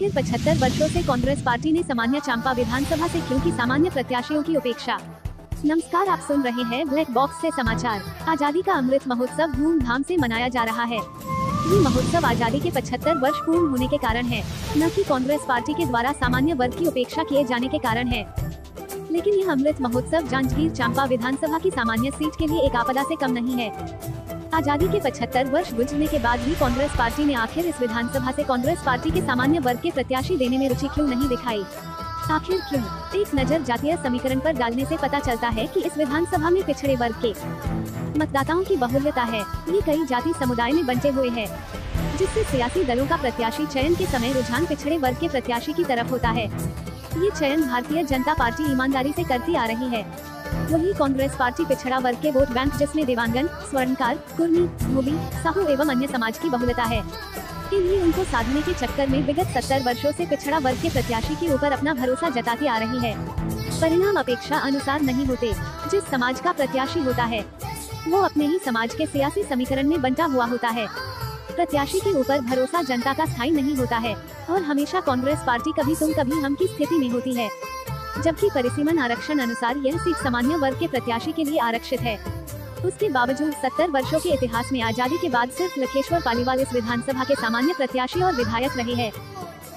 आखिर 75 वर्षों से कांग्रेस पार्टी ने सामान्य चांपा विधानसभा से क्यों की सामान्य प्रत्याशियों की उपेक्षा। नमस्कार, आप सुन रहे हैं ब्लैक बॉक्स से समाचार। आजादी का अमृत महोत्सव धूमधाम से मनाया जा रहा है। ये महोत्सव आजादी के 75 वर्ष पूर्ण होने के कारण है, न कि कांग्रेस पार्टी के द्वारा सामान्य वर्ग की उपेक्षा किए जाने के कारण है। लेकिन यह अमृत महोत्सव जांजगीर चांपा विधानसभा की सामान्य सीट के लिए एक आपदा से कम नहीं है। आजादी के 75 वर्ष गुजरने के बाद भी कांग्रेस पार्टी ने आखिर इस विधानसभा से कांग्रेस पार्टी के सामान्य वर्ग के प्रत्याशी देने में रुचि क्यों नहीं दिखाई। आखिर क्यों? एक नजर जातीय समीकरण पर डालने से पता चलता है कि इस विधानसभा में पिछड़े वर्ग के मतदाताओं की बहुल्यता है। ये कई जाति समुदाय में बंटे हुए है, जिससे सियासी दलों का प्रत्याशी चयन के समय रुझान पिछड़े वर्ग के प्रत्याशी की तरफ होता है। ये चयन भारतीय जनता पार्टी ईमानदारी से करती आ रही है। वही कांग्रेस पार्टी पिछड़ा वर्ग के वोट बैंक, जिसमें देवांगन, स्वर्णकार, कुर्मी, धोबी, साहू एवं अन्य समाज की बहुलता है, के लिए उनको साधने के चक्कर में विगत 70 वर्षों से पिछड़ा वर्ग के प्रत्याशी के ऊपर अपना भरोसा जताती आ रही है। परिणाम अपेक्षा अनुसार नहीं होते। जिस समाज का प्रत्याशी होता है, वो अपने ही समाज के सियासी समीकरण में बंटा हुआ होता है। प्रत्याशी के ऊपर भरोसा जनता का स्थायी नहीं होता है और हमेशा कांग्रेस पार्टी कभी तुम कभी हम की स्थिति में होती है। जबकि परिसीमन आरक्षण अनुसार यह सीट सामान्य वर्ग के प्रत्याशी के लिए आरक्षित है। उसके बावजूद 70 वर्षों के इतिहास में आजादी के बाद सिर्फ लखेश्वर पालीवाल इस विधानसभा के सामान्य प्रत्याशी और विधायक रहे हैं।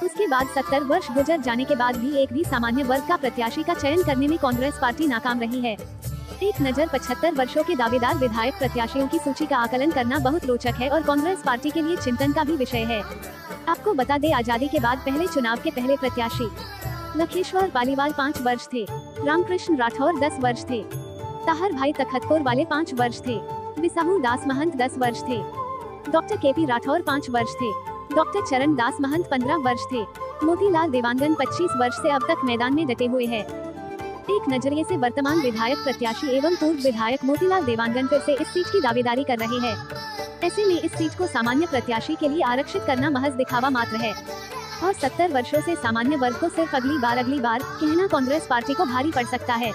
उसके बाद 70 वर्ष गुजर जाने के बाद भी एक भी सामान्य वर्ग का प्रत्याशी का चयन करने में कांग्रेस पार्टी नाकाम रही है। एक नजर 75 वर्षों के दावेदार विधायक प्रत्याशियों की सूची का आकलन करना बहुत रोचक है और कांग्रेस पार्टी के लिए चिंतन का भी विषय है। आपको बता दें, आजादी के बाद पहले चुनाव के पहले प्रत्याशी लखेश्वर पालीवाल 5 वर्ष थे, रामकृष्ण राठौर 10 वर्ष थे, ताहर भाई तखतपुर वाले 5 वर्ष थे, बिसाहू दास महंत 10 वर्ष थे, डॉक्टर केपी राठौर 5 वर्ष थे, डॉक्टर चरण दास महंत 15 वर्ष थे, मोतीलाल देवांगन 25 वर्ष से अब तक मैदान में डटे हुए हैं। एक नजरिए से वर्तमान विधायक प्रत्याशी एवं पूर्व विधायक मोतीलाल देवांगन फिर से इस सीट की दावेदारी कर रहे हैं। ऐसे में इस सीट को सामान्य प्रत्याशी के लिए आरक्षित करना महज दिखावा मात्र है और 70 वर्षों से सामान्य वर्ग को सिर्फ अगली बार कहना कांग्रेस पार्टी को भारी पड़ सकता है,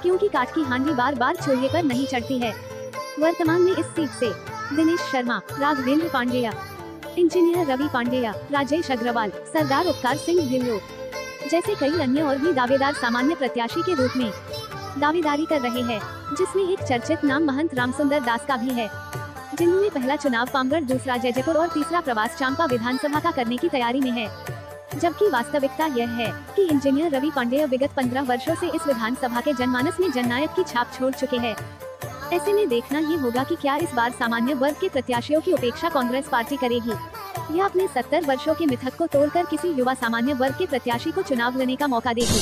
क्योंकि काठ की हांडी बार बार चूल्हे पर नहीं चढ़ती है। वर्तमान में इस सीट से दिनेश शर्मा, राघवेंद्र पांडेया, इंजीनियर रवि पांडेया, राजेश अग्रवाल, सरदार उपकार सिंह ढिल्लो जैसे कई अन्य और भी दावेदार सामान्य प्रत्याशी के रूप में दावेदारी कर रहे हैं, जिसमें एक चर्चित नाम महंत रामसुंदर दास का भी है, जिन्होंने पहला चुनाव पामगढ़, दूसरा जयजयपुर और तीसरा प्रवास चांपा विधानसभा का करने की तैयारी में है। जबकि वास्तविकता यह है कि इंजीनियर रवि पांडेय विगत 15 वर्षों से इस विधानसभा के जनमानस में जननायक की छाप छोड़ चुके हैं। ऐसे में देखना ये होगा कि क्या इस बार सामान्य वर्ग के प्रत्याशियों की उपेक्षा कांग्रेस पार्टी करेगी या अपने 70 वर्षों के मिथक को तोड़कर किसी युवा सामान्य वर्ग के प्रत्याशी को चुनाव लड़ने का मौका देगी।